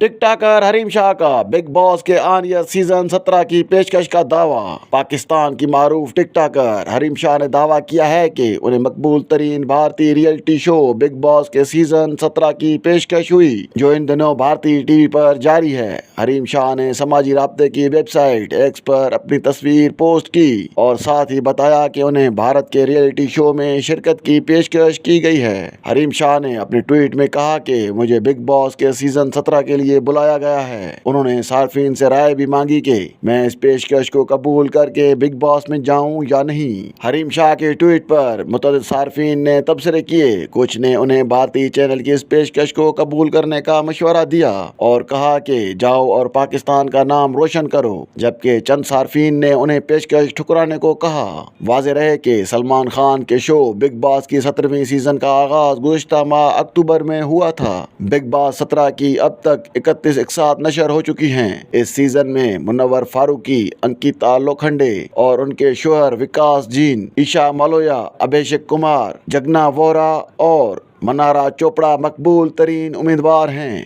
टिक टाकर हरीम शाह का big boss के आनियर season 17 की पेशकश का दावा। पाकिस्तान की मारूफ टिक टाकर हरीम शाह ने दावा किया है कि उन्हें मकबूल तरीन भारतीय रियलिटी शो बिग बॉस के सीजन 17 की पेशकश हुई, जो इन दिनों भारतीय टीवी पर जारी है। हरीम शाह ने समाजी राब्ते की वेबसाइट एक्स पर अपनी तस्वीर पोस्ट की और साथ ही बताया कि उन्हें भारत के रियलिटी शो में शिरकत की पेशकश की गई है। हरीम शाह ने अपने ट्वीट में कहा कि मुझे बिग बॉस के सीजन 17 के लिए बुलाया गया है। उन्होंने सार्फिन से राय भी मांगी कि मैं इस पेशकश को कबूल करके बिग बॉस में जाऊं या नहीं। हरीम शाह के ट्वीट पर मुतअद्दिद सार्फिन ने तबसरे किए। कुछ ने उन्हें भारतीय चैनल की इस पेशकश को कबूल करने का मशवरा दिया और कहा कि जाओ और पाकिस्तान का नाम रोशन करो, जबकि चंद सार्फिन ने उन्हें पेशकश ठुकराने को कहा। वाज़ेह रहे कि सलमान खान के शो बिग बॉस की 17वीं सीजन का आगाज गुज़श्ता माह अक्टूबर में हुआ था। बिग बॉस 17 की अब तक 31 इकसात नशर हो चुकी हैं। इस सीजन में मुनव्वर फारूकी, अंकिता लोखंडे और उनके शोहर विकास जीन, ईशा मालोया, अभिषेक कुमार, जगना वोरा और मनारा चोपड़ा मकबूल तरीन उम्मीदवार हैं।